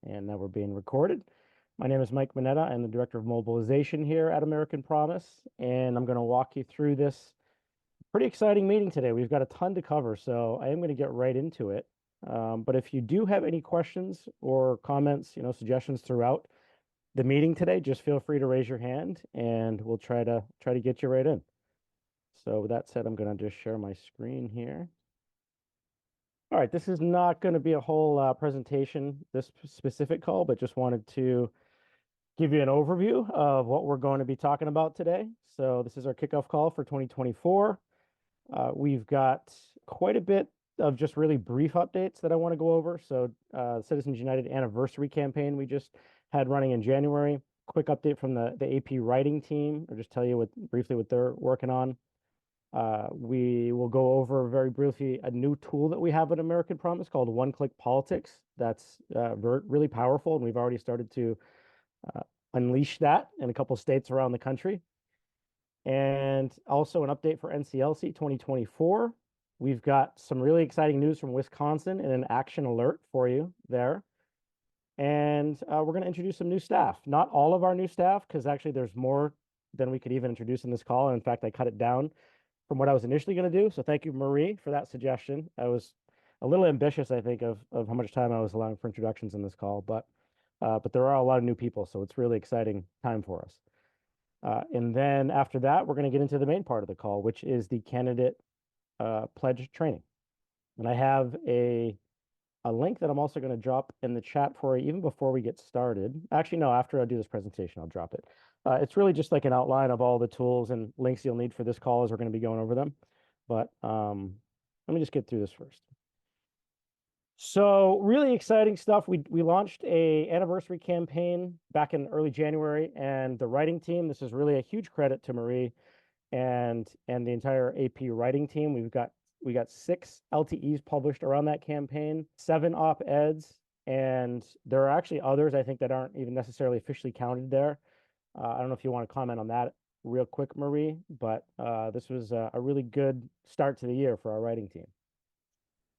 And now we're being recorded. My name is Mike Mineta. I'm the Director of Mobilization here at American Promise, and I'm going to walk you through this pretty exciting meeting today. We've got a ton to cover, so I am going to get right into it. But if you do have any questions or comments, suggestions throughout the meeting today, just feel free to raise your hand, and we'll try to get you right in. So with that said, I'm going to just share my screen here. All right, this is not going to be a whole presentation, this specific call, but just wanted to give you an overview of what we're going to be talking about today. So this is our kickoff call for 2024. We've got quite a bit of just really brief updates that I want to go over. So Citizens United anniversary campaign we just had running in January. Quick update from the AP writing team, or just tell you briefly what they're working on. We will go over very briefly a new tool that we have at American Promise called One-Click Politics. That's really powerful, and we've already started to unleash that in a couple of states around the country. And also an update for NCLC 2024. We've got some really exciting news from Wisconsin and an action alert for you there. And we're going to introduce some new staff. Not all of our new staff, because actually there's more than we could even introduce in this call. And in fact, I cut it down from what I was initially going to do. So thank you, Marie, for that suggestion. I was a little ambitious, I think, of how much time I was allowing for introductions in this call, but there are a lot of new people, so it's really exciting time for us. And then after that, we're going to get into the main part of the call, which is the candidate pledge training. And I have a link that I'm also going to drop in the chat for you even before we get started. Actually, no, after I do this presentation, I'll drop it. It's really just like an outline of all the tools and links you'll need for this call as we're going to be going over them. But let me just get through this first. So really exciting stuff. We launched a anniversary campaign back in early January, and the writing team, this is really a huge credit to Marie and the entire AP writing team. We got 6 LTEs published around that campaign, 7 op-eds, and there are actually others I think that aren't even necessarily officially counted there. I don't know if you want to comment on that real quick, Marie, but this was a really good start to the year for our writing team.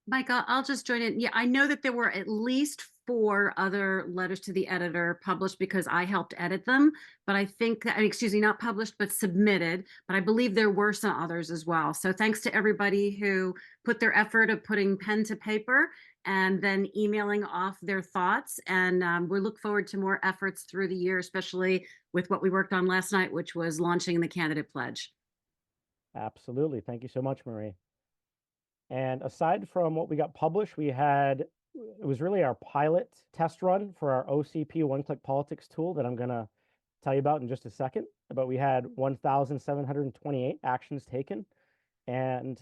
Mike, I'll just join in. Yeah, I know that there were at least 4 other letters to the editor published because I helped edit them. But I think, excuse me, not published, but submitted. But I believe there were some others as well. So thanks to everybody who put their effort of putting pen to paper and then emailing off their thoughts. And we look forward to more efforts through the year, especially with what we worked on last night, which was launching the candidate pledge. Absolutely. Thank you so much, Marie. And aside from what we got published, it was really our pilot test run for our OCP One-Click Politics tool that I'm going to tell you about in just a second. But we had 1,728 actions taken, and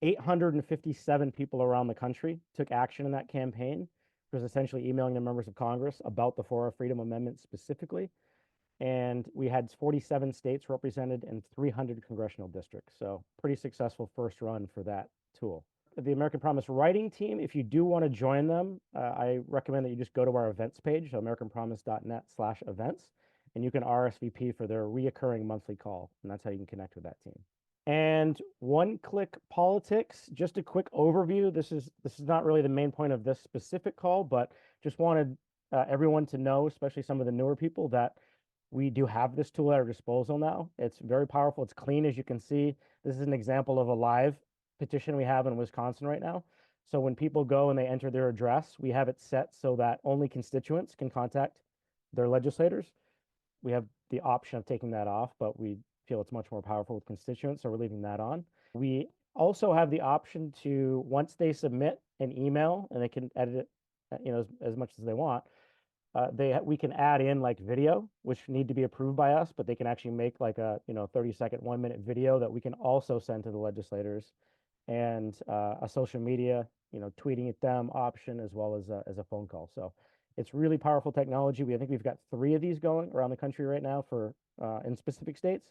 857 people around the country took action in that campaign. It was essentially emailing the members of Congress about the 4R Freedom Amendment specifically. And we had 47 states represented and 300 congressional districts. So pretty successful first run for that tool. The American Promise writing team, if you do want to join them, I recommend that you just go to our events page, so americanpromise.net/events, and you can RSVP for their reoccurring monthly call, and that's how you can connect with that team. And One-Click Politics, just a quick overview. This is not really the main point of this specific call, but just wanted everyone to know, especially some of the newer people, that we do have this tool at our disposal now. It's very powerful. It's clean, as you can see. This is an example of a live petition we have in Wisconsin right now. So when people go and they enter their address, we have it set so that only constituents can contact their legislators. We have the option of taking that off, but we feel it's much more powerful with constituents, so we're leaving that on. We also have the option to, once they submit an email, and they can edit it, as much as they want, we can add in like video, which need to be approved by us, but they can actually make like a 30-second, 1-minute video that we can also send to the legislators, and a social media, tweeting at them option, as well as a phone call. So it's really powerful technology. I think we've got 3 of these going around the country right now for in specific states.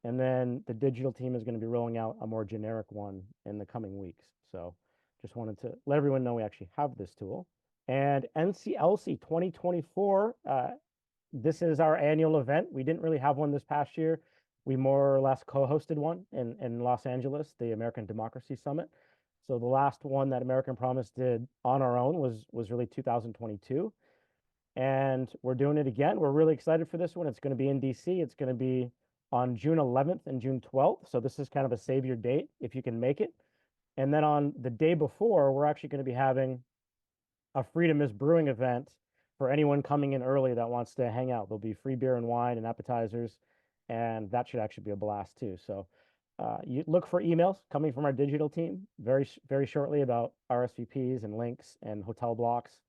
And then the digital team is going to be rolling out a more generic one in the coming weeks. So just wanted to let everyone know we actually have this tool. And NCLC 2024, this is our annual event. We didn't really have one this past year. We more or less co-hosted one in Los Angeles, the American Democracy Summit. So the last one that American Promise did on our own was really 2022. And we're doing it again. We're really excited for this one. It's going to be in DC. It's going to be on June 11th and June 12th. So this is kind of a save your date if you can make it. And then on the day before, we're actually going to be having a Freedom is Brewing event for anyone coming in early that wants to hang out. There'll be free beer and wine and appetizers, and that should actually be a blast too. So you look for emails coming from our digital team very shortly about RSVPs and links and hotel blocks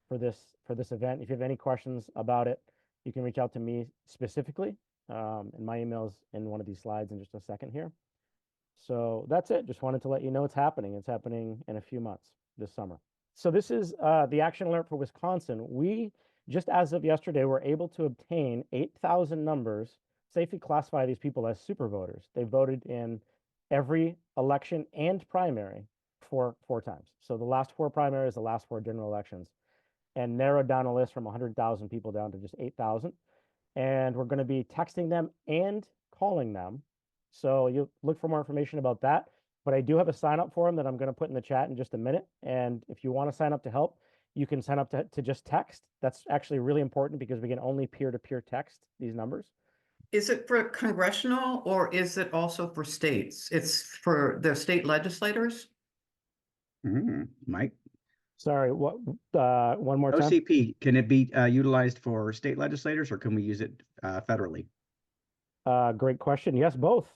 for this event. If you have any questions about it, you can reach out to me specifically. And my email's in one of these slides in just a second here. So that's it. Just wanted to let you know it's happening. It's happening in a few months this summer. So this is the action alert for Wisconsin. We, just as of yesterday, were able to obtain 8,000 numbers, safely classify these people as super voters. They voted in every election and primary four times. So the last four primaries, the last four general elections, and narrowed down a list from 100,000 people down to just 8,000. And we're going to be texting them and calling them. So you look for more information about that. But I do have a sign up form that I'm going to put in the chat in just a minute. And if you want to sign up to help, you can sign up to just text. That's actually really important because we can only peer-to-peer text these numbers. Is it for congressional or is it also for states? It's for the state legislators? Mike? Sorry, what? One more time. OCP, can it be utilized for state legislators or can we use it federally? Great question. Yes, both.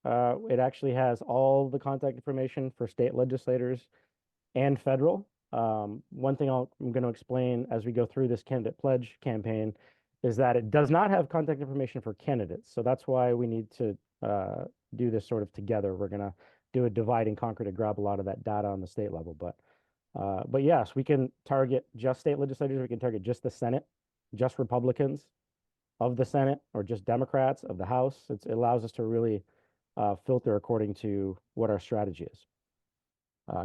It actually has all the contact information for state legislators and federal. One thing I'm going to explain as we go through this candidate pledge campaign is that it does not have contact information for candidates. So that's why we need to do this sort of together. We're going to do a divide and conquer to grab a lot of that data on the state level. But yes, we can target just state legislators. We can target just the Senate, just Republicans of the Senate, or just Democrats of the House. It allows us to really filter according to what our strategy is.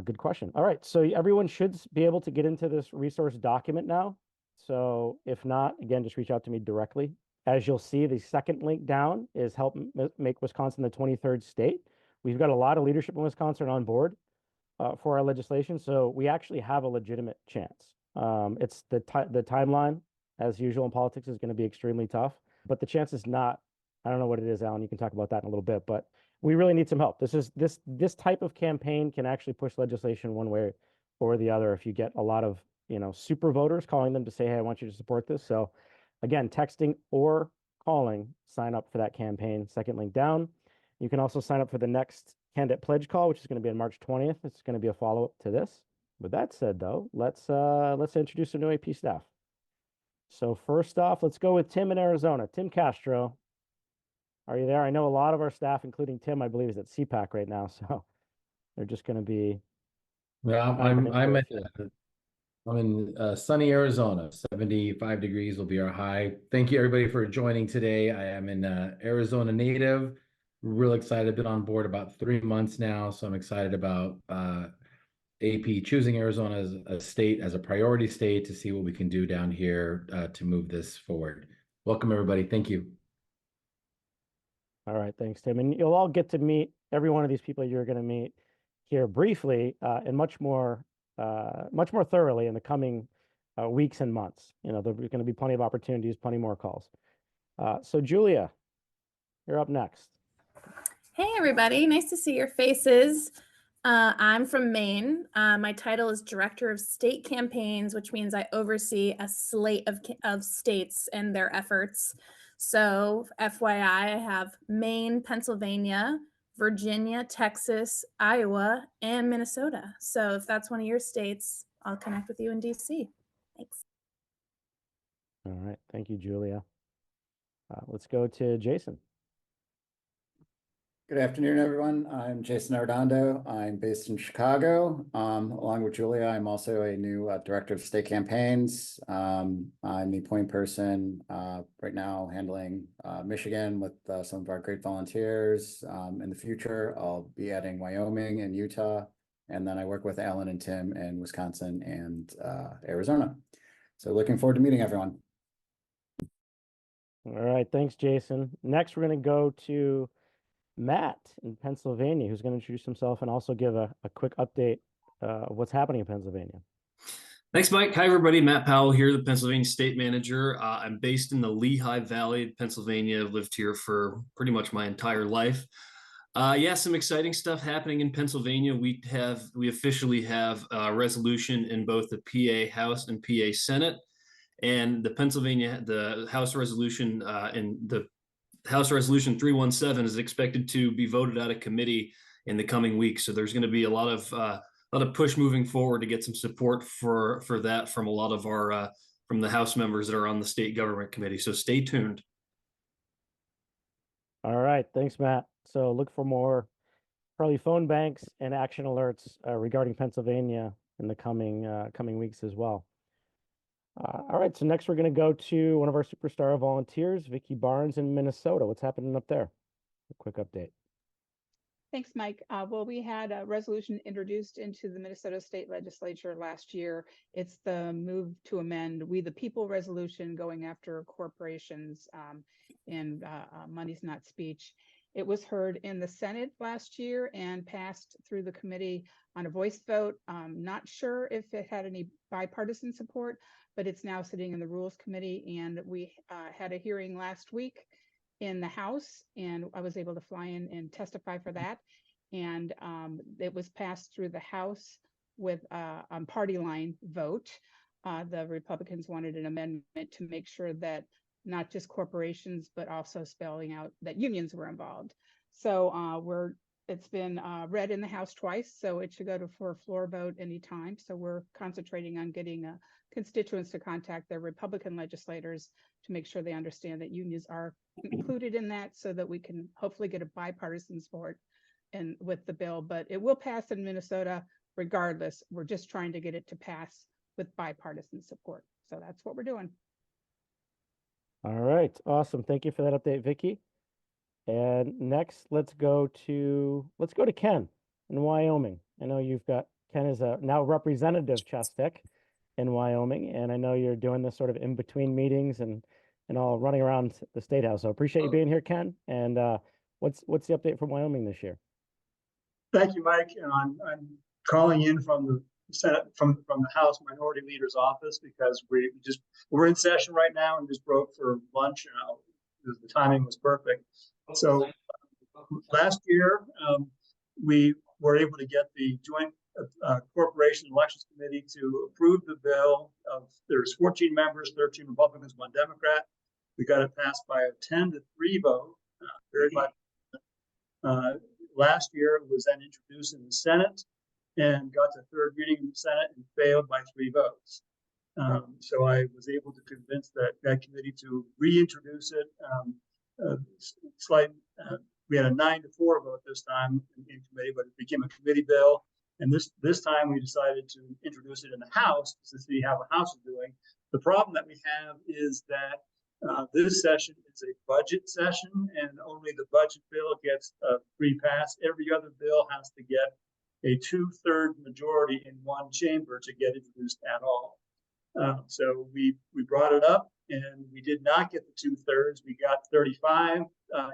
Good question. All right, so everyone should be able to get into this resource document now. So if not, again, just reach out to me directly. As you'll see, the second link down is help make Wisconsin the 23rd state. We've got a lot of leadership in Wisconsin on board for our legislation, so we actually have a legitimate chance. It's the timeline, as usual in politics, is going to be extremely tough, but the chance is not. I don't know what it is, Alan. You can talk about that in a little bit, but we really need some help. This type of campaign can actually push legislation one way or the other if you get a lot of super voters calling them to say, hey, I want you to support this. So again, texting or calling, sign up for that campaign. Second link down. You can also sign up for the next candidate pledge call, which is going to be on March 20th. It's going to be a follow-up to this. With that said, though, let's introduce some new AP staff. So first off, let's go with Tim in Arizona. Tim Castro, are you there? I know a lot of our staff, including Tim, I believe, is at CPAC right now, so they're just going to be. Yeah, I'm in sunny Arizona. 75 degrees will be our high. Thank you everybody for joining today. I am an Arizona native. Real excited. Been on board about 3 months now, so I'm excited about AP choosing Arizona as a state, as a priority state, to see what we can do down here to move this forward. Welcome everybody. Thank you. All right, thanks, Tim. And you'll all get to meet every one of these people you're going to meet here briefly and much more thoroughly in the coming weeks and months. There's going to be plenty of opportunities, plenty more calls. So Julia, you're up next. Hey, everybody. Nice to see your faces. I'm from Maine. My title is Director of State Campaigns, which means I oversee a slate of states and their efforts. So FYI, I have Maine, Pennsylvania, Virginia, Texas, Iowa, and Minnesota. So if that's one of your states, I'll connect with you in DC. Thanks. All right. Thank you, Julia. Let's go to Jason. Good afternoon, everyone. I'm Jason Arredondo. I'm based in Chicago. Along with Julia, I'm also a new Director of State Campaigns. I'm the point person right now handling Michigan with some of our great volunteers. In the future, I'll be adding Wyoming and Utah. And then I work with Alan and Tim in Wisconsin and Arizona. So looking forward to meeting everyone. All right. Thanks, Jason. Next, we're going to go to Matt in Pennsylvania, who's going to introduce himself and also give a quick update of what's happening in Pennsylvania. Thanks, Mike. Hi, everybody. Matt Powell here, the Pennsylvania State Manager. I'm based in the Lehigh Valley of Pennsylvania. I've lived here for pretty much my entire life. Yeah, some exciting stuff happening in Pennsylvania. We officially have a resolution in both the PA House and PA Senate, and the House resolution and the House Resolution 317 is expected to be voted out of committee in the coming weeks. So there's going to be a lot of push moving forward to get some support for that from a lot of our from the House members that are on the state government committee. So stay tuned. All right, thanks, Matt. So look for more probably phone banks and action alerts regarding Pennsylvania in the coming weeks as well. All right, so next we're going to go to one of our superstar volunteers, Vicki Barnes in Minnesota. What's happening up there? A quick update. Thanks, Mike. Well, we had a resolution introduced into the Minnesota State Legislature last year. It's the move to amend We the People resolution going after corporations and money's not speech. It was heard in the Senate last year and passed through the committee on a voice vote. Not sure if it had any bipartisan support, but it's now sitting in the Rules Committee, and we had a hearing last week in the House, and I was able to fly in and testify for that. And it was passed through the House with a party line vote. The Republicans wanted an amendment to make sure that not just corporations, but also spelling out that unions were involved. So it's been read in the House twice, so it should go for a floor vote anytime. So we're concentrating on getting constituents to contact their Republican legislators to make sure they understand that unions are included in that, so that we can hopefully get a bipartisan support and with the bill. But it will pass in Minnesota regardless. We're just trying to get it to pass with bipartisan support. So that's what we're doing. All right, awesome. Thank you for that update, Vicki. And next, let's go to Ken in Wyoming. I know Ken is a now representative Chestek in Wyoming, and I know you're doing this sort of in between meetings and all running around the state house. So appreciate you being here, Ken. And what's the update from Wyoming this year? Thank you, Mike. And I'm calling in from the Senate, from the House Minority Leader's office, because we're in session right now and just broke for lunch. The timing was perfect. So last year, we were able to get the Joint Corporation Elections Committee to approve the bill. There's 14 members, 13 Republicans, 1 Democrat. We got it passed by a 10-3 vote. Very much. Last year, it was then introduced in the Senate and got to third reading in the Senate and failed by 3 votes. So I was able to convince that committee to reintroduce it. We had a 9-4 vote this time in committee, but it became a committee bill. And this time we decided to introduce it in the House to see how the House is doing. The problem that we have is that this session is a budget session, and only the budget bill gets a free pass. Every other bill has to get a 2/3 majority in one chamber to get introduced at all. So we brought it up, and we did not get the 2/3. We got 35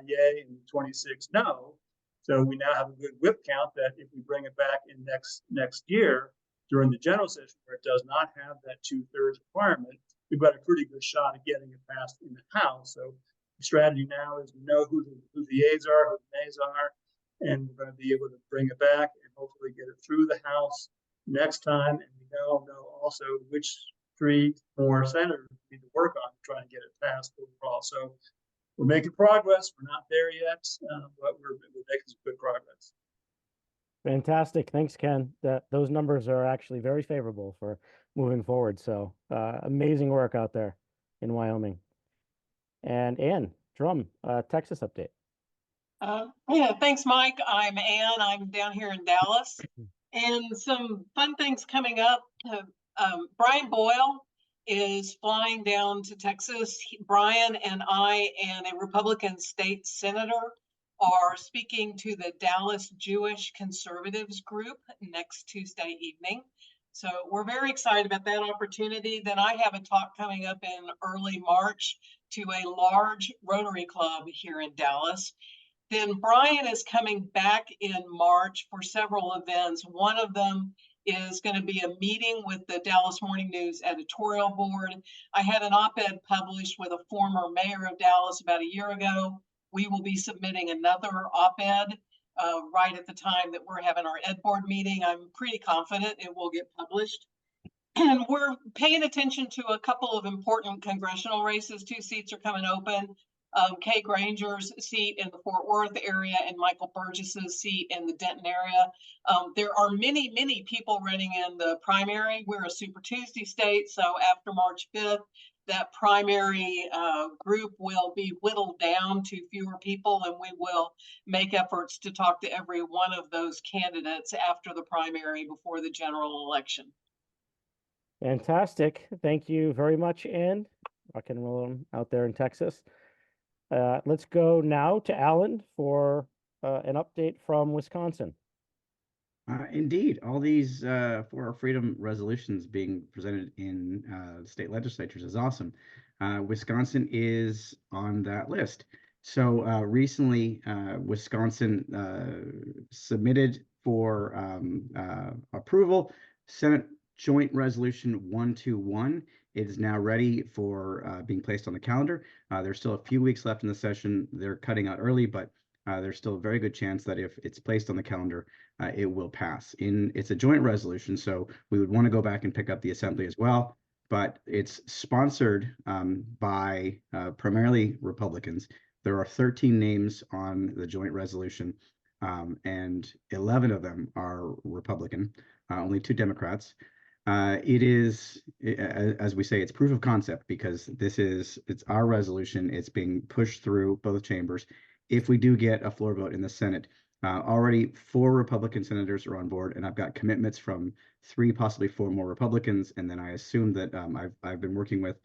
yay and 26 no. So we now have a good whip count that if we bring it back in next year during the general session where it does not have that 2/3 requirement, we've got a pretty good shot at getting it passed in the House. So the strategy now is we know who the yeas are, who the nays are, and we're going to be able to bring it back and hopefully get it through the House next time. And we now know also which 3 more senators we need to work on to try and get it passed overall. So we're making progress. We're not there yet, but we're making some good progress. Fantastic. Thanks, Ken. Those numbers are actually very favorable for moving forward. So amazing work out there in Wyoming. And Ann Drum, Texas update. Yeah, thanks, Mike. I'm Ann. I'm down here in Dallas. And some fun things coming up. Brian Boyle is flying down to Texas. Brian and I and a Republican state senator are speaking to the Dallas Jewish Conservatives group next Tuesday evening. So we're very excited about that opportunity. Then I have a talk coming up in early March to a large Rotary Club here in Dallas. Then Brian is coming back in March for several events. One of them is going to be a meeting with the Dallas Morning News editorial board. I had an op-ed published with a former mayor of Dallas about a year ago. We will be submitting another op-ed right at the time that we're having our ed board meeting. I'm pretty confident it will get published. And we're paying attention to a couple of important congressional races. 2 seats are coming open. Kay Granger's seat in the Fort Worth area and Michael Burgess's seat in the Denton area. There are many, many people running in the primary. We're a Super Tuesday state, so after March 5th, that primary group will be whittled down to fewer people, and we will make efforts to talk to every one of those candidates after the primary before the general election. Fantastic. Thank you very much, Ann. Rock and roll out there in Texas. Let's go now to Alan for an update from Wisconsin. Indeed, all these for our freedom resolutions being presented in state legislatures is awesome. Wisconsin is on that list. So recently, Wisconsin submitted for approval Senate Joint Resolution 121. It is now ready for being placed on the calendar. There's still a few weeks left in the session. They're cutting out early, but there's still a very good chance that if it's placed on the calendar, it will pass. It's a joint resolution, so we would want to go back and pick up the assembly as well. But it's sponsored by primarily Republicans. There are 13 names on the joint resolution, and 11 of them are Republican, only 2 Democrats. It is, as we say, it's proof of concept because it's our resolution. It's being pushed through both chambers. If we do get a floor vote in the Senate, already 4 Republican senators are on board, and I've got commitments from 3, possibly 4 more Republicans. And then I assume that I've been working with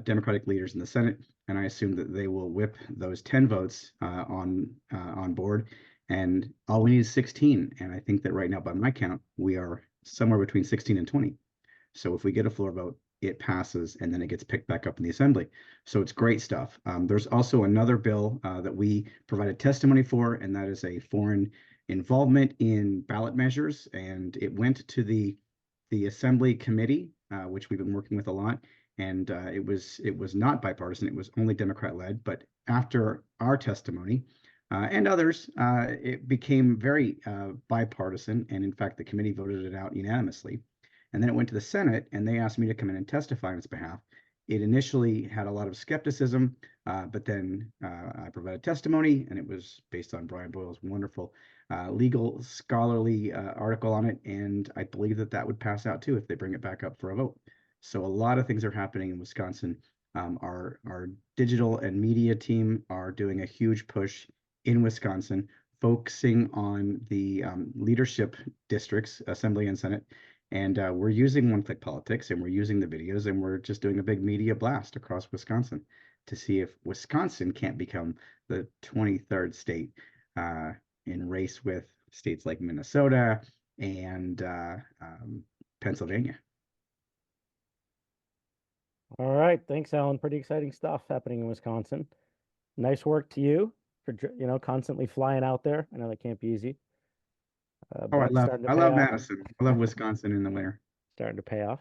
Democratic leaders in the Senate, and I assume that they will whip those 10 votes on board. And all we need is 16. And I think that right now, by my count, we are somewhere between 16 and 20. So if we get a floor vote, it passes, and then it gets picked back up in the assembly. So it's great stuff. There's also another bill that we provided testimony for, and that is a foreign involvement in ballot measures. And it went to the assembly committee, which we've been working with a lot. And it was not bipartisan. It was only Democrat led. But after our testimony, and others, it became very bipartisan. And in fact, the committee voted it out unanimously. And then it went to the Senate, and they asked me to come in and testify on its behalf. It initially had a lot of skepticism, but then I provided testimony, and it was based on Brian Boyle's wonderful legal scholarly article on it. And I believe that would pass out too if they bring it back up for a vote. So a lot of things are happening in Wisconsin. Our digital and media team are doing a huge push in Wisconsin, focusing on the leadership districts, Assembly and Senate. And we're using one-click politics, and we're using the videos, and we're just doing a big media blast across Wisconsin to see if Wisconsin can't become the 23rd state in race with states like Minnesota and Pennsylvania. All right. Thanks, Alan. Pretty exciting stuff happening in Wisconsin. Nice work to you for, constantly flying out there. I know that can't be easy. I love Madison. I love Wisconsin in the winter. Starting to pay off.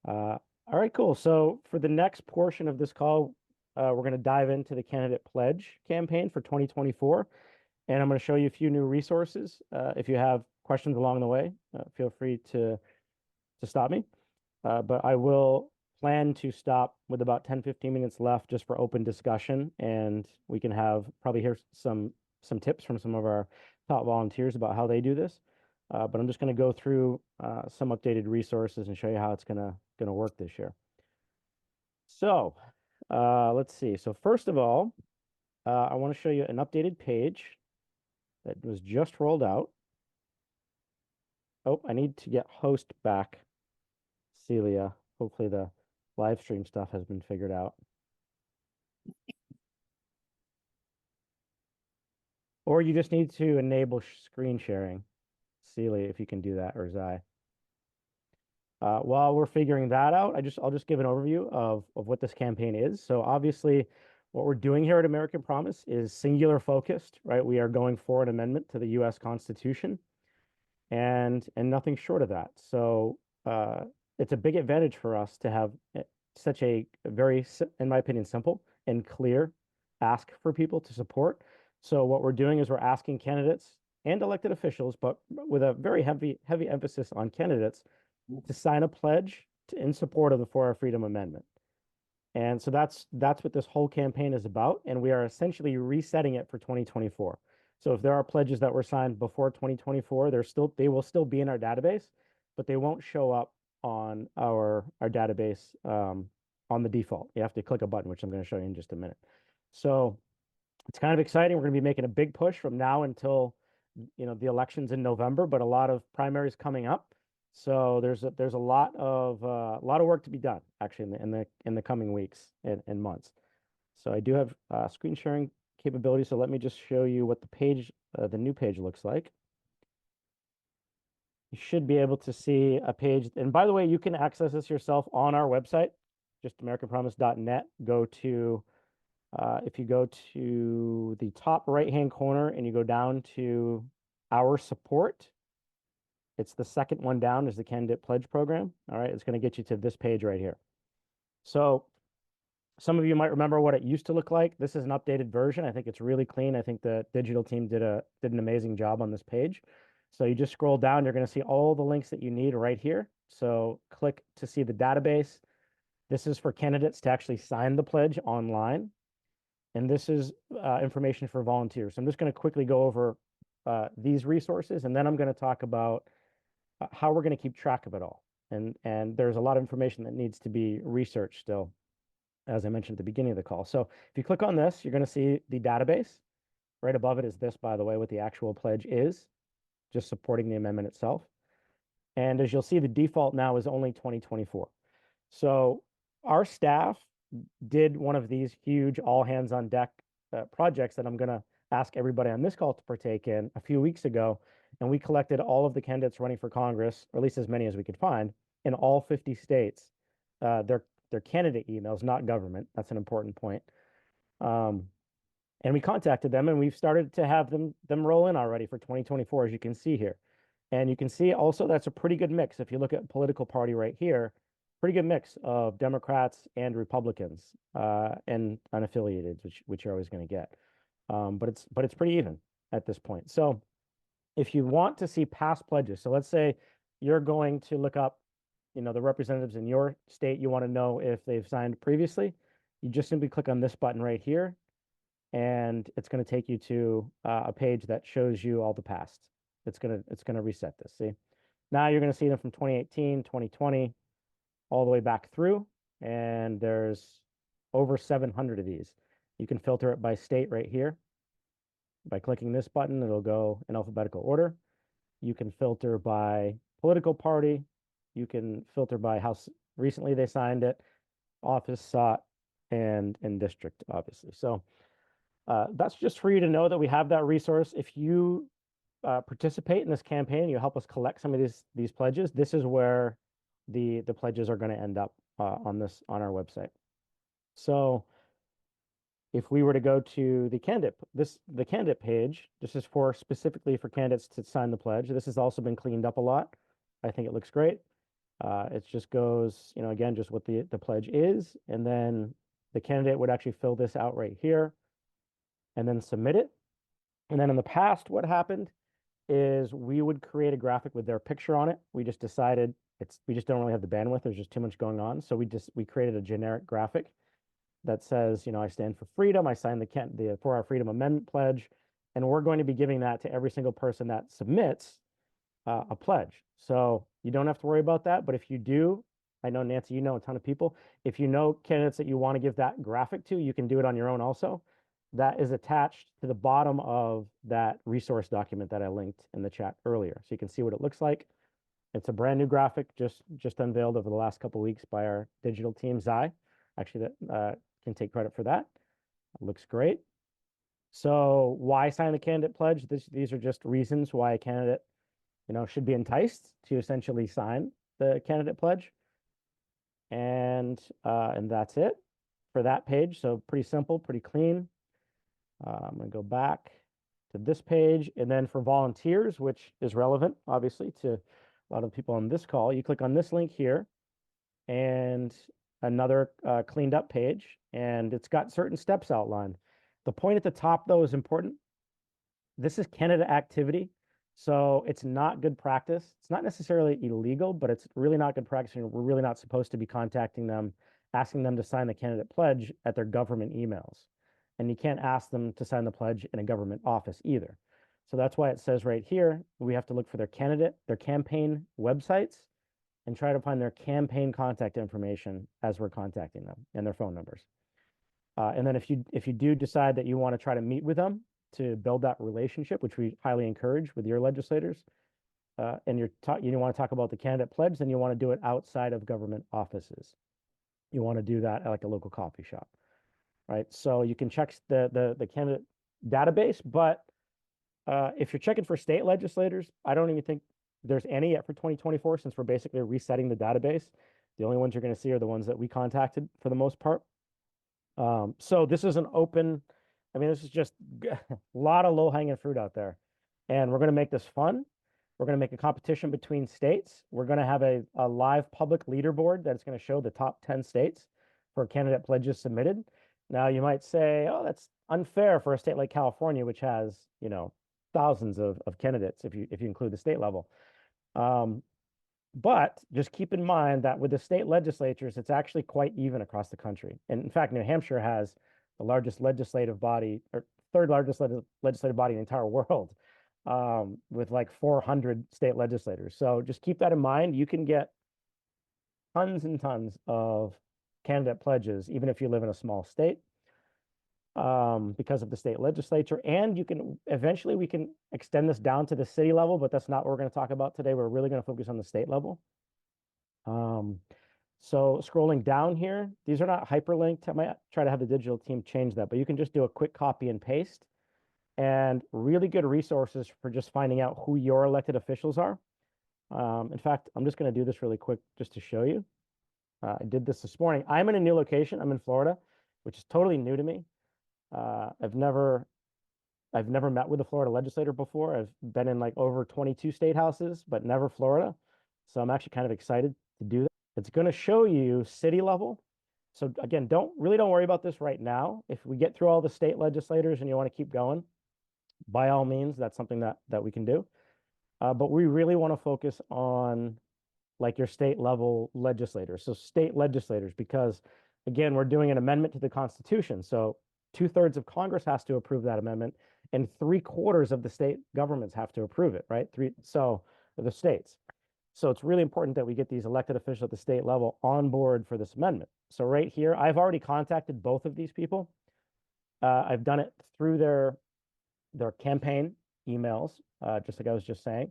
All right, cool. So for the next portion of this call, we're going to dive into the candidate pledge campaign for 2024. And I'm going to show you a few new resources. If you have questions along the way, feel free to stop me. But I will plan to stop with about 10-15 minutes left just for open discussion. And we can probably hear some tips from some of our top volunteers about how they do this. But I'm just going to go through some updated resources and show you how it's going to work this year. So let's see. So first of all, I want to show you an updated page that was just rolled out. Oh, I need to get host back, Celia. Hopefully the live stream stuff has been figured out. Or you just need to enable screen sharing. Celia, if you can do that, or Zai. While we're figuring that out, I'll just give an overview of what this campaign is. So obviously, what we're doing here at American Promise is singular focused, right? We are going for an amendment to the U.S. Constitution. and nothing short of that. So it's a big advantage for us to have such a very, in my opinion, simple and clear ask for people to support. So what we're doing is we're asking candidates and elected officials, but with a very heavy emphasis on candidates, to sign a pledge in support of the For Our Freedom Amendment. And so that's what this whole campaign is about, and we are essentially resetting it for 2024. So if there are pledges that were signed before 2024, they will still be in our database, but they won't show up on our database on the default. You have to click a button, which I'm going to show you in just a minute. So it's kind of exciting. We're going to be making a big push from now until the elections in November, but a lot of primaries coming up. So there's a lot of work to be done actually in the coming weeks and months. So I do have screen sharing capability. So let me just show you what the new page looks like. You should be able to see a page. And by the way, you can access this yourself on our website, just americanpromise.net. Go to if you go to the top right-hand corner and you go down to our support, it's the second one down is the candidate pledge program. All right, it's going to get you to this page right here. So some of you might remember what it used to look like. This is an updated version. I think it's really clean. I think the digital team did an amazing job on this page. So you just scroll down, you're going to see all the links that you need right here. So click to see the database. This is for candidates to actually sign the pledge online. And this is information for volunteers. So I'm just going to quickly go over these resources, and then I'm going to talk about how we're going to keep track of it all. And there's a lot of information that needs to be researched still, as I mentioned at the beginning of the call. So if you click on this, you're going to see the database. Right above it is this, by the way, what the actual pledge is, just supporting the amendment itself. And as you'll see, the default now is only 2024. So our staff did one of these huge all hands on deck projects that I'm going to ask everybody on this call to partake in a few weeks ago. And we collected all of the candidates running for Congress, or at least as many as we could find, in all 50 states, their candidate emails, not government. That's an important point. And we contacted them, and we've started to have them roll in already for 2024, as you can see here. And you can see also that's a pretty good mix. If you look at political party right here, pretty good mix of Democrats and Republicans and unaffiliated, which you're always going to get. But it's pretty even at this point. So if you want to see past pledges, so let's say you're going to look up, the representatives in your state, you want to know if they've signed previously, you just simply click on this button right here, and it's going to take you to a page that shows you all the past. It's going to reset this. See, now you're going to see them from 2018, 2020, all the way back through, and there's over 700 of these. You can filter it by state right here. By clicking this button, it'll go in alphabetical order. You can filter by political party. You can filter by how recently they signed it, office sought, and district, obviously. So that's just for you to know that we have that resource. If you participate in this campaign, you help us collect some of these pledges, this is where the pledges are going to end up on our website. So if we were to go to the candidate page, this is specifically for candidates to sign the pledge. This has also been cleaned up a lot. I think it looks great. It just goes, again, just what the pledge is, and then the candidate would actually fill this out right here and then submit it. And then in the past, what happened is we would create a graphic with their picture on it. We just decided we just don't really have the bandwidth. There's just too much going on. So we created a generic graphic that says, I stand for freedom. I signed the For Our Freedom Amendment pledge, and we're going to be giving that to every single person that submits a pledge. So you don't have to worry about that. But if you do, I know, Nancy, a ton of people. If you know candidates that you want to give that graphic to, you can do it on your own also. That is attached to the bottom of that resource document that I linked in the chat earlier. So you can see what it looks like. It's a brand new graphic just unveiled over the last couple of weeks by our digital team, Zai. Actually, that can take credit for that. It looks great. So why sign the candidate pledge? These are just reasons why a candidate, should be enticed to essentially sign the candidate pledge. And that's it for that page. So pretty simple, pretty clean. I'm going to go back to this page. And then for volunteers, which is relevant, obviously, to a lot of people on this call, you click on this link here and another cleaned up page, and it's got certain steps outlined. The point at the top, though, is important. This is candidate activity, so it's not good practice. It's not necessarily illegal, but it's really not good practice. And we're really not supposed to be contacting them, asking them to sign the candidate pledge at their government emails. And you can't ask them to sign the pledge in a government office either. So that's why it says right here, we have to look for their campaign websites and try to find their campaign contact information as we're contacting them and their phone numbers. And then if you do decide that you want to try to meet with them to build that relationship, which we highly encourage with your legislators, and you want to talk about the candidate pledge, then you want to do it outside of government offices. You want to do that at like a local coffee shop, right? So you can check the candidate database, but if you're checking for state legislators, I don't even think there's any yet for 2024, since we're basically resetting the database. The only ones you're going to see are the ones that we contacted for the most part. So this is an open, I mean, this is just a lot of low-hanging fruit out there. And we're going to make this fun. We're going to make a competition between states. We're going to have a live public leaderboard that's going to show the top 10 states for candidate pledges submitted. Now, you might say, oh, that's unfair for a state like California, which has, you know, thousands of candidates if you include the state level. But just keep in mind that with the state legislatures, it's actually quite even across the country. And in fact, New Hampshire has the largest legislative body, or third largest legislative body in the entire world, with like 400 state legislators. So just keep that in mind. You can get tons and tons of candidate pledges, even if you live in a small state, because of the state legislature. And you can eventually, we can extend this down to the city level, but that's not what we're going to talk about today. We're really going to focus on the state level. So scrolling down here, these are not hyperlinked. I might try to have the digital team change that, but you can just do a quick copy and paste, and really good resources for just finding out who your elected officials are. In fact, I'm just going to do this really quick just to show you. I did this morning. I'm in a new location. I'm in Florida, which is totally new to me. I've never met with a Florida legislator before. I've been in like over 22 state houses, but never Florida. So I'm actually kind of excited to do that. It's going to show you city level. So again, don't worry about this right now. If we get through all the state legislators and you want to keep going, by all means, that's something that we can do. But we really want to focus on like your state level legislators. So state legislators, because again, we're doing an amendment to the Constitution. So 2/3 of Congress has to approve that amendment, and 3/4 of the state governments have to approve it, right? The states. So it's really important that we get these elected officials at the state level on board for this amendment. So right here, I've already contacted both of these people. I've done it through their campaign emails, just like I was just saying.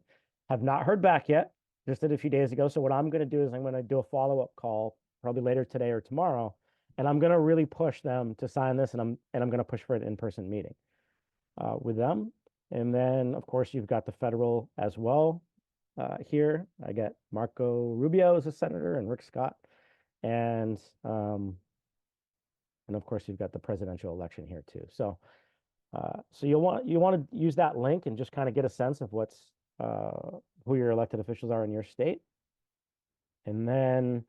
Have not heard back yet. Just did a few days ago. So what I'm going to do is I'm going to do a follow-up call probably later today or tomorrow, and I'm going to really push them to sign this, and I'm going to push for an in-person meeting with them. And then, of course, you've got the federal as well. Here, I got Marco Rubio as a senator and Rick Scott, and of course you've got the presidential election here too. So, so you want to use that link and just kind of get a sense of what's who your elected officials are in your state, and then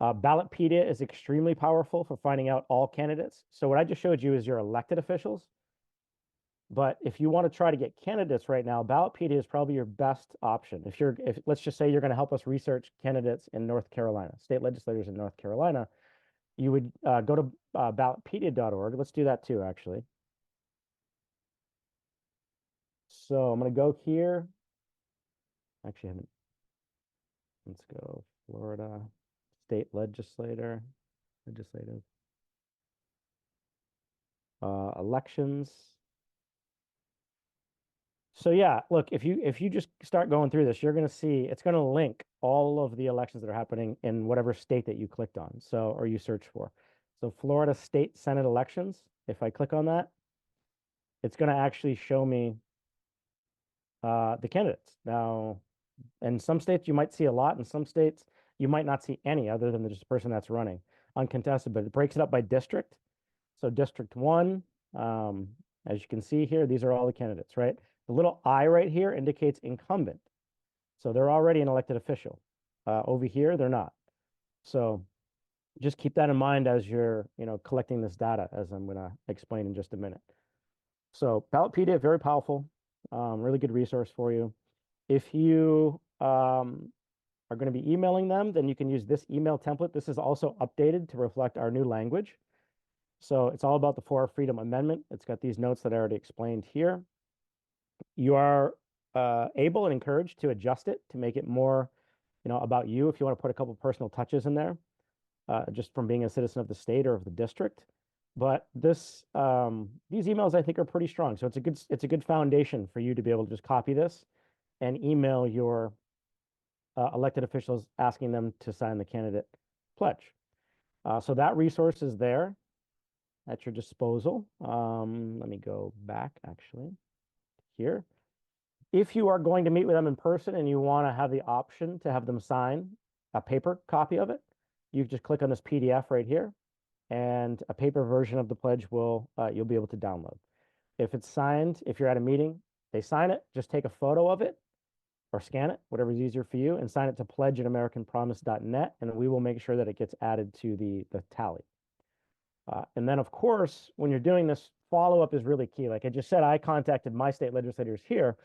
Ballotpedia is extremely powerful for finding out all candidates. So what I just showed you is your elected officials. But if you want to try to get candidates right now, Ballotpedia is probably your best option. If let's just say you're going to help us research candidates in North Carolina, state legislators in North Carolina, you would go to ballotpedia.org. Let's do that too, actually. So I'm going to go here. Actually, I haven't. Let's go Florida state legislative. Elections. So yeah, look, if you just start going through this, you're going to see it's going to link all of the elections that are happening in whatever state that you clicked on, so or you search for. So Florida state Senate elections, if I click on that, it's going to actually show me the candidates. Now, in some states you might see a lot, in some states you might not see any other than just the person that's running uncontested, but it breaks it up by district. So District 1, and As you can see here, these are all the candidates, right? The little I right here indicates incumbent. So they're already an elected official. Over here, they're not. So just keep that in mind as you're, collecting this data, as I'm going to explain in just a minute. So Ballotpedia, very powerful, really good resource for you. If you are going to be emailing them, then you can use this email template. This is also updated to reflect our new language. So it's all about the 4 Freedom Amendment. It's got these notes that I already explained here. You are able and encouraged to adjust it to make it more, about you if you want to put a couple personal touches in there, just from being a citizen of the state or of the district. But these emails I think are pretty strong. So it's a good foundation for you to be able to just copy this and email your elected officials asking them to sign the candidate pledge. So that resource is there at your disposal. Let me go back actually here. If you are going to meet with them in person and you want to have the option to have them sign a paper copy of it, you just click on this PDF right here, and a paper version of the pledge will you'll be able to download. If it's signed, if you're at a meeting, they sign it, just take a photo of it or scan it, whatever's easier for you, and sign it to pledge@americanpromise.net, and we will make sure that it gets added to the tally. And then, of course, when you're doing this, follow-up is really key. Like I just said, I contacted my state legislators here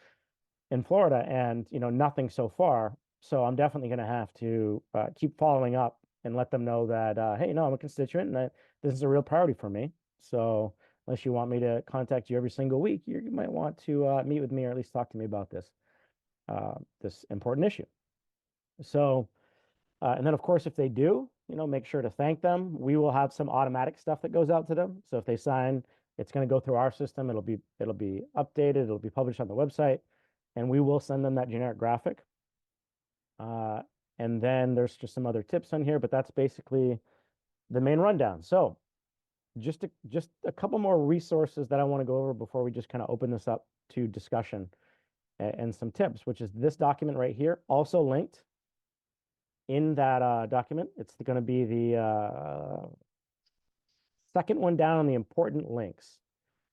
in Florida, and nothing so far. So I'm definitely going to have to keep following up and let them know that, hey, no, I'm a constituent, and that this is a real priority for me. So unless you want me to contact you every single week, you might want to meet with me or at least talk to me about this important issue. So, and then of course, if they do, make sure to thank them. We will have some automatic stuff that goes out to them. So if they sign, it's going to go through our system. It'll be updated. It'll be published on the website, and we will send them that generic graphic. And then there's just some other tips on here, but that's basically the main rundown. So just a couple more resources that I want to go over before we just kind of open this up to discussion and some tips, which is this document right here, also linked in that document. It's going to be the second one down on the important links.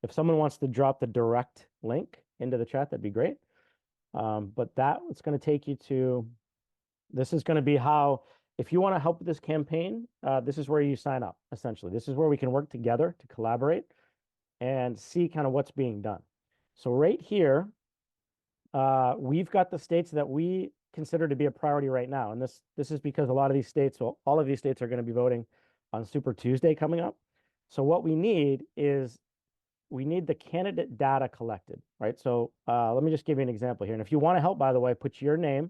If someone wants to drop the direct link into the chat, that'd be great. But it's going to take you to, this is going to be how, if you want to help with this campaign, this is where you sign up, essentially. This is where we can work together to collaborate and see kind of what's being done. So right here, we've got the states that we consider to be a priority right now. And this is because a lot of these states, well, all of these states are going to be voting on Super Tuesday coming up. So what we need is we need the candidate data collected, right? So let me just give you an example here. And if you want to help, by the way, put your name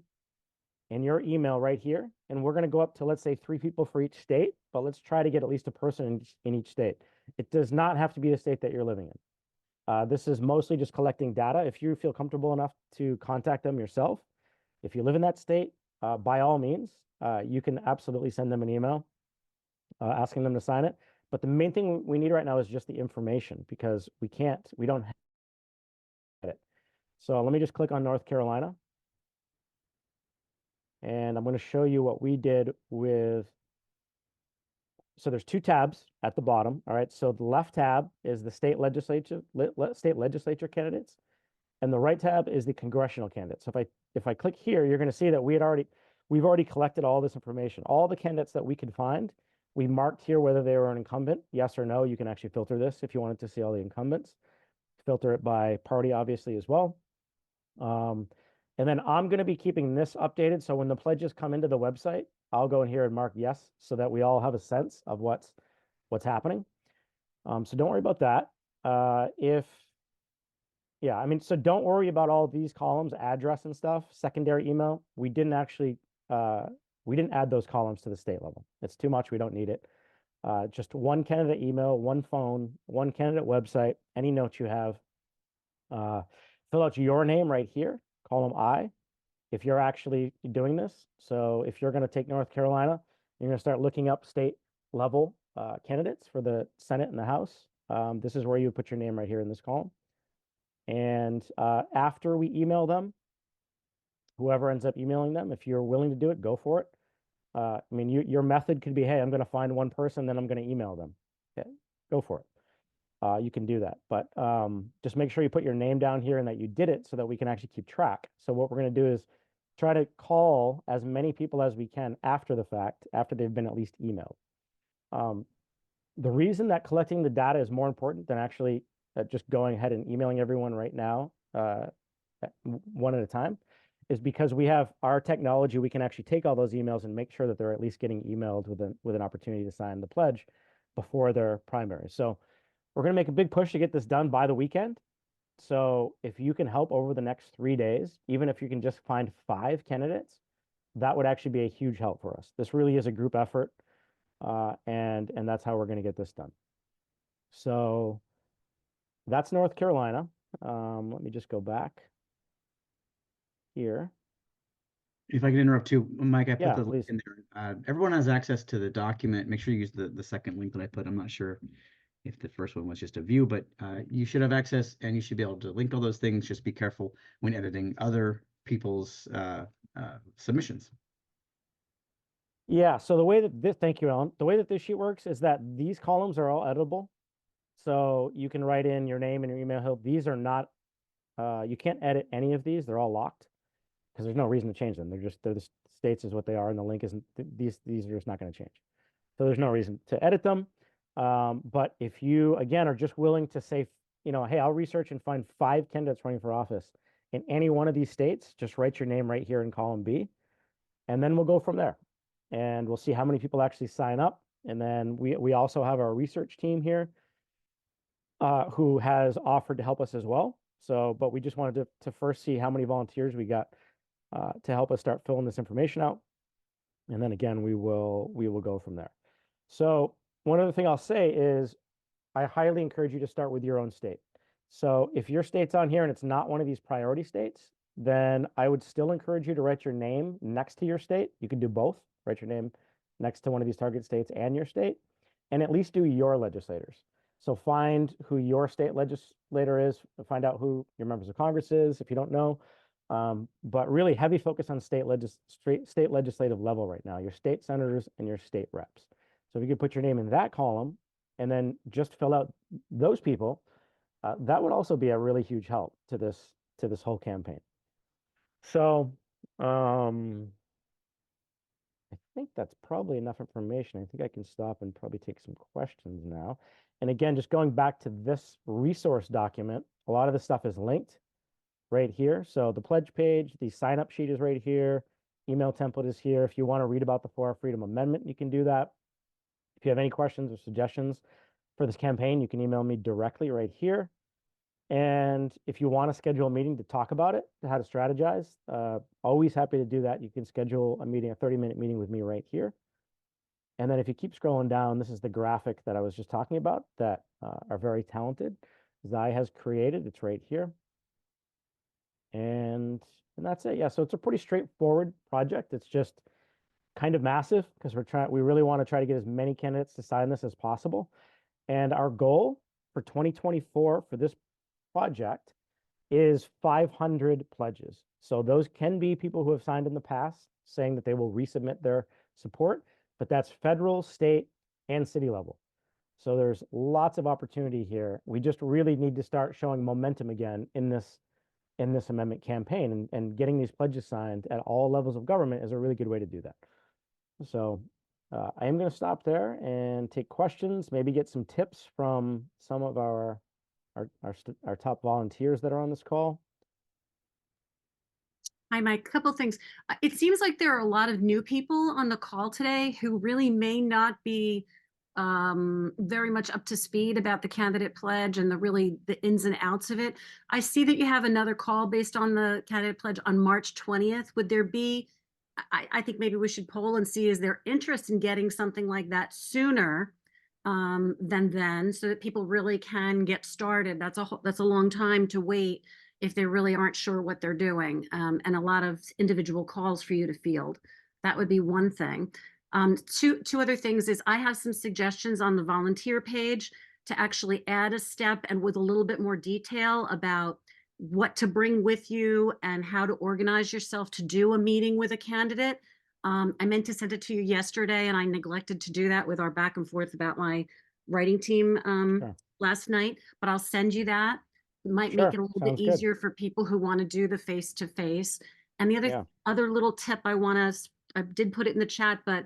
and your email right here. And we're going to go up to, let's say, 3 people for each state, but let's try to get at least a person in each state. It does not have to be the state that you're living in. This is mostly just collecting data. If you feel comfortable enough to contact them yourself, if you live in that state, by all means, you can absolutely send them an email asking them to sign it. But the main thing we need right now is just the information, because we don't have it. So let me just click on North Carolina. And I'm going to show you what we did with, so there's 2 tabs at the bottom. All right. So the left tab is the state legislature candidates, and the right tab is the congressional candidates. So if I click here, you're going to see that we've already collected all this information. All the candidates that we could find, we marked here whether they were an incumbent, yes or no. You can actually filter this if you wanted to see all the incumbents. Filter it by party, obviously, as well. And then I'm going to be keeping this updated. So when the pledges come into the website, I'll go in here and mark yes, so that we all have a sense of what's happening. So don't worry about that. So don't worry about all these columns, address and stuff, secondary email. We didn't add those columns to the state level. It's too much. We don't need it. Just one candidate email, one phone, one candidate website, any notes you have. Fill out your name right here, column I, if you're actually doing this. So if you're going to take North Carolina, you're going to start looking up state level candidates for the Senate and the House. This is where you put your name right here in this column. And after we email them, whoever ends up emailing them, if you're willing to do it, go for it. Your method could be, hey, I'm going to find one person, then I'm going to email them. Okay, go for it. you can do that. But just make sure you put your name down here and that you did it so that we can actually keep track. So what we're going to do is try to call as many people as we can after the fact, after they've been at least emailed. The reason that collecting the data is more important than actually just going ahead and emailing everyone right now, one at a time, is because we have our technology. We can actually take all those emails and make sure that they're at least getting emailed with an opportunity to sign the pledge before their primary. So we're going to make a big push to get this done by the weekend. So if you can help over the next 3 days, even if you can just find 5 candidates, that would actually be a huge help for us. This really is a group effort, and that's how we're going to get this done. So that's North Carolina. Let me just go back here. If I can interrupt too, Mike, I put Yeah, the link please. in there. Everyone has access to the document. Make sure you use the second link that I put. I'm not sure if the first one was just a view, but you should have access and you should be able to link all those things. Just be careful when editing other people's submissions. Yeah, so the way that this, thank you, Ellen. The way that this sheet works is that these columns are all editable. So you can write in your name and your email help. These are not, you can't edit any of these. They're all locked because there's no reason to change them. They're the states is what they are, and the link isn't, these are just not going to change. So there's no reason to edit them. But if you, again, are just willing to say, you know, hey, I'll research and find 5 candidates running for office in any one of these states, just write your name right here in column B, and then we'll go from there. And we'll see how many people actually sign up. And then we also have our research team here who has offered to help us as well. So, but we just wanted to first see how many volunteers we got to help us start filling this information out. And then again, we will go from there. So one other thing I'll say is I highly encourage you to start with your own state. So if your state's on here and it's not one of these priority states, then I would still encourage you to write your name next to your state. You can do both. Write your name next to one of these target states and your state, and at least do your legislators. So find who your state legislator is, find out who your members of Congress is, if you don't know. But really heavy focus on state legislative level right now, your state senators and your state reps. So if you could put your name in that column and then just fill out those people, that would also be a really huge help to this whole campaign. So I think that's probably enough information. I think I can stop and probably take some questions now. And again, just going back to this resource document, a lot of this stuff is linked right here. So the pledge page, the sign up sheet is right here. Email template is here. If you want to read about the 4R Freedom Amendment, you can do that. If you have any questions or suggestions for this campaign, you can email me directly right here. And if you want to schedule a meeting to talk about it, how to strategize, always happy to do that. You can schedule a meeting, a 30-minute meeting with me right here. And then if you keep scrolling down, this is the graphic that I was just talking about that are very talented. Zai has created, it's right here. And that's it. Yeah, so it's a pretty straightforward project. It's just kind of massive because we really want to try to get as many candidates to sign this as possible. And our goal for 2024 for this project is 500 pledges. So those can be people who have signed in the past saying that they will resubmit their support, but that's federal, state, and city level. So there's lots of opportunity here. We just really need to start showing momentum again in this amendment campaign, and getting these pledges signed at all levels of government is a really good way to do that. So I am going to stop there and take questions, maybe get some tips from some of our top volunteers that are on this call. Hi, Mike. Couple things. It seems like there are a lot of new people on the call today who really may not be very much up to speed about the candidate pledge and the ins and outs of it. I see that you have another call based on the candidate pledge on March 20th. Would there be, I think maybe we should poll and see, is there interest in getting something like that sooner than then, so that people really can get started? That's a long time to wait if they really aren't sure what they're doing, and a lot of individual calls for you to field. That would be one thing. Two other things is I have some suggestions on the volunteer page to actually add a step and with a little bit more detail about what to bring with you and how to organize yourself to do a meeting with a candidate. I meant to send it to you yesterday and I neglected to do that with our back and forth about my writing team Sure. last night, but I'll send you that. It might Sure, make it a little bit sounds good. easier for people who want to do the face-to-face. And the Yeah. other little tip I did put it in the chat, but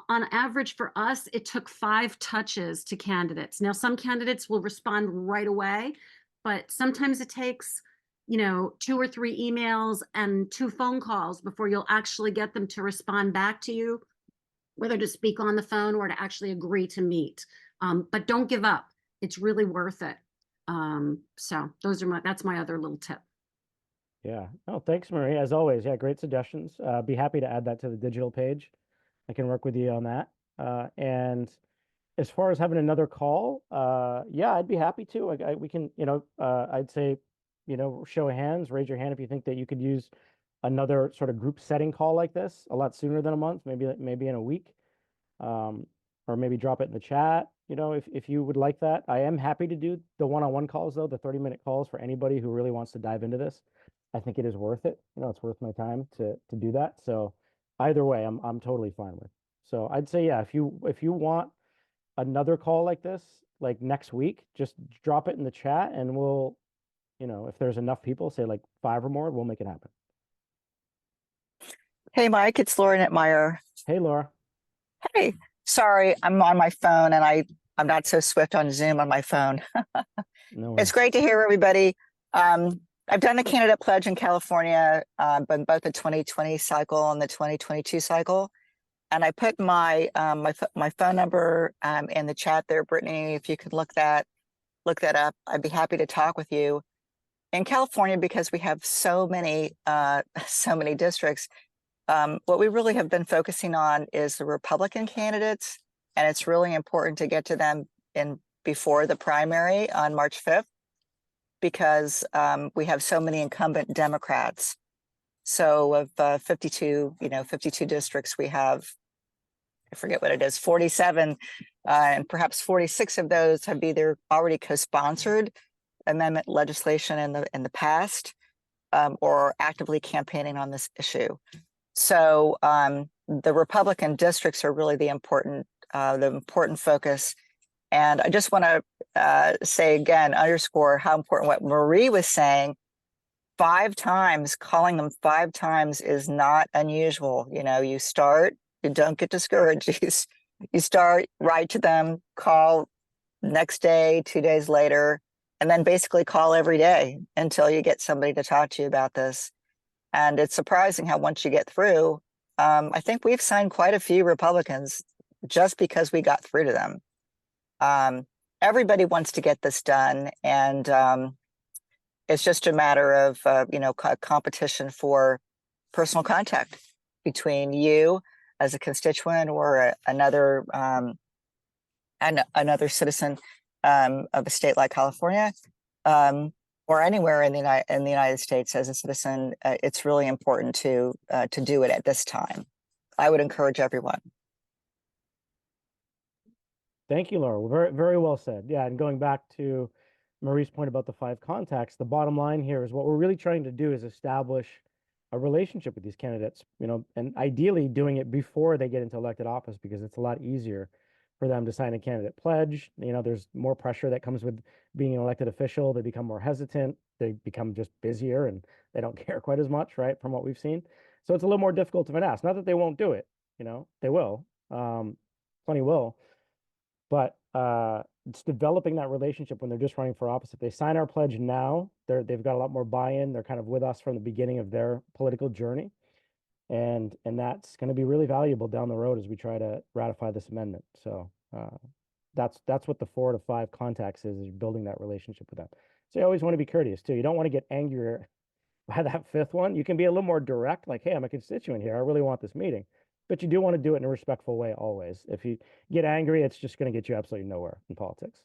on average for us, it took 5 touches to candidates. Now, some candidates will respond right away, but sometimes it takes, 2 or 3 emails and 2 phone calls before you'll actually get them to respond back to you, whether to speak on the phone or to actually agree to meet. But don't give up. It's really worth it. So that's my other little tip. Yeah. Oh, thanks, Marie. As always, yeah, great suggestions. Be happy to add that to the digital page. I can work with you on that. And as far as having another call, yeah, I'd be happy to. We can, I'd say, show of hands, raise your hand if you think that you could use another sort of group setting call like this a lot sooner than a month, maybe in a week, or maybe drop it in the chat. If you would like that. I am happy to do the one-on-one calls though, the 30-minute calls for anybody who really wants to dive into this. I think it is worth it. It's worth my time to do that. So either way, I'm totally fine with. So I'd say, yeah, if you want another call like this, like next week, just drop it in the chat and we'll, if there's enough people, say like 5 or more, we'll make it happen. Hey, Mike, it's Laura Nettmeyer. Hey, Laura. Hey, sorry, I'm on my phone and I'm not so swift on Zoom on my phone. No It's great to hear everybody. I've done the candidate pledge in California, but both the 2020 cycle and the 2022 cycle. And I put my my phone number in the chat there, Brittany. If you could look that up, I'd be happy to talk with you. In California, because we have so many districts, what we really have been focusing on is the Republican candidates, and it's really important to get to them before the primary on March 5th, because we have so many incumbent Democrats. So of 52 districts, we have, I forget what it is, 47, and perhaps 46 of those have either already co-sponsored amendment legislation in the past, or actively campaigning on this issue. So the Republican districts are really the important focus. And I just want to say again, underscore how important what Marie was saying. 5 times, calling them 5 times is not unusual. You start, you don't get discouraged. You start, write to them, call next day, 2 days later, and then basically call every day until you get somebody to talk to you about this. And it's surprising how once you get through, I think we've signed quite a few Republicans just because we got through to them. Everybody wants to get this done, and it's just a matter of competition for personal contact between you as a constituent or another citizen of a state like California, or anywhere in the United States as a citizen. It's really important to do it at this time. I would encourage everyone. Thank you, Laura. Very, very well said. Yeah, and going back to Marie's point about the 5 contacts, the bottom line here is what we're really trying to do is establish a relationship with these candidates, and ideally doing it before they get into elected office, because it's a lot easier for them to sign a candidate pledge. There's more pressure that comes with being an elected official. They become more hesitant. They become just busier and they don't care quite as much, right, from what we've seen. So it's a little more difficult of an ask. Not that they won't do it, they will. Plenty will. But it's developing that relationship when they're just running for office. If they sign our pledge now, they've got a lot more buy-in. They're kind of with us from the beginning of their political journey. And that's going to be really valuable down the road as we try to ratify this amendment. So that's what the 4 to 5 contacts is building that relationship with them. So you always want to be courteous too. You don't want to get angrier by that 5th one. You can be a little more direct, like, hey, I'm a constituent here. I really want this meeting. But you do want to do it in a respectful way always. If you get angry, it's just going to get you absolutely nowhere in politics.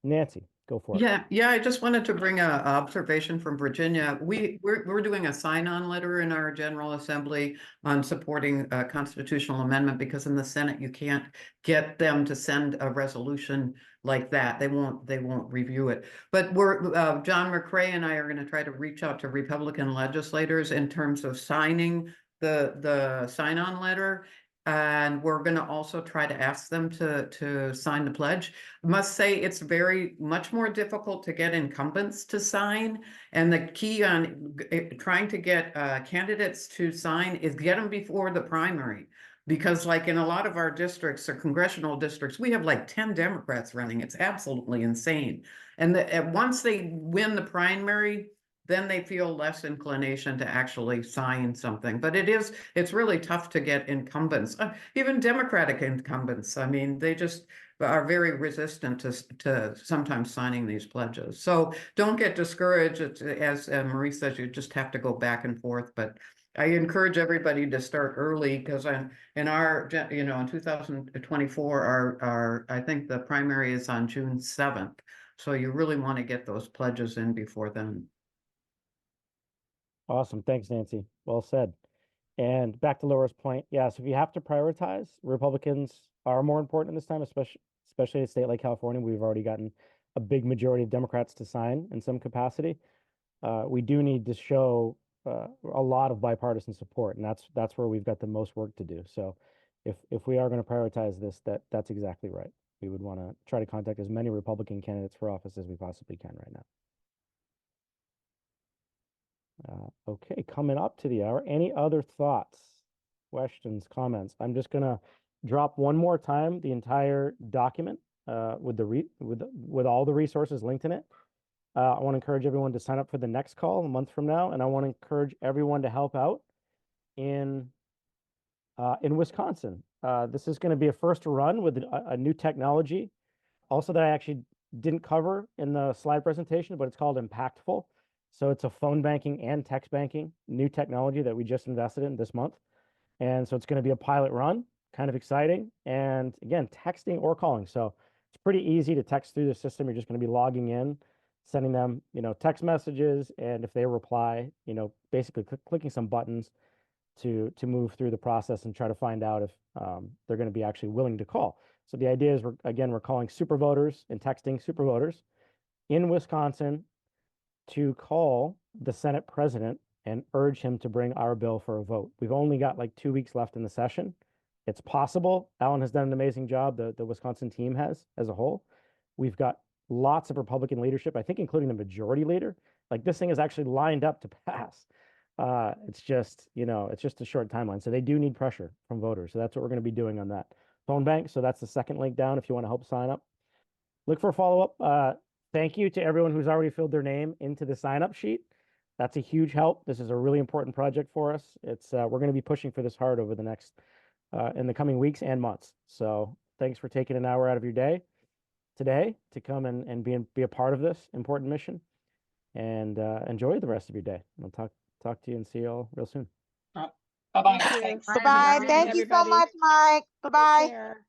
Nancy, go for it. Yeah. I just wanted to bring an observation from Virginia. We're doing a sign-on letter in our General Assembly on supporting a constitutional amendment, because in the Senate you can't get them to send a resolution like that. They won't review it. But John McCrae and I are going to try to reach out to Republican legislators in terms of signing the sign-on letter. And we're going to also try to ask them to sign the pledge. I must say it's very much more difficult to get incumbents to sign. And the key on trying to get candidates to sign is get them before the primary. Because like in a lot of our districts or congressional districts, we have like 10 Democrats running. It's absolutely insane. And once they win the primary, then they feel less inclination to actually sign something. But it's really tough to get incumbents, even Democratic incumbents. I mean, they just are very resistant to sometimes signing these pledges. So don't get discouraged. As Marie says, you just have to go back and forth. But I encourage everybody to start early because in our, in 2024, I think the primary is on June 7th. So you really want to get those pledges in before then. Awesome. Thanks, Nancy. Well said. And back to Laura's point, yes, if you have to prioritize, Republicans are more important this time, especially in a state like California. We've already gotten a big majority of Democrats to sign in some capacity. We do need to show a lot of bipartisan support, and that's where we've got the most work to do. So if we are going to prioritize this, that's exactly right. We would want to try to contact as many Republican candidates for office as we possibly can right now. Okay, coming up to the hour. Any other thoughts, questions, comments? I'm just gonna drop one more time the entire document with all the resources linked in it. I want to encourage everyone to sign up for the next call a month from now, and I want to encourage everyone to help out in Wisconsin. This is going to be a first run with a new technology, also that I actually didn't cover in the slide presentation, but it's called Impactful. So it's a phone banking and text banking new technology that we just invested in this month. And so it's going to be a pilot run, kind of exciting. And again, texting or calling. So it's pretty easy to text through the system. You're just going to be logging in, sending them, text messages. And if they reply, basically clicking some buttons to move through the process and try to find out if they're going to be actually willing to call. So the idea is, we're calling super voters and texting super voters in Wisconsin to call the Senate president and urge him to bring our bill for a vote. We've only got like 2 weeks left in the session. It's possible. Alan has done an amazing job. The Wisconsin team has as a whole. We've got lots of Republican leadership, I think, including the majority leader. Like this thing is actually lined up to pass. It's just a short timeline. So they do need pressure from voters. So that's what we're going to be doing on that phone bank. So that's the second link down if you want to help sign up. Look for a follow-up. Thank you to everyone who's already filled their name into the sign-up sheet. That's a huge help. This is a really important project for us. It's we're going to be pushing for this hard over the next in the coming weeks and months. So thanks for taking an hour out of your day today to come and be a part of this important mission. And enjoy the rest of your day. I'll talk to you and see you all real soon. Bye-bye. Thank you. Bye-bye. Thank you so much, Mike. Bye-bye. Take care.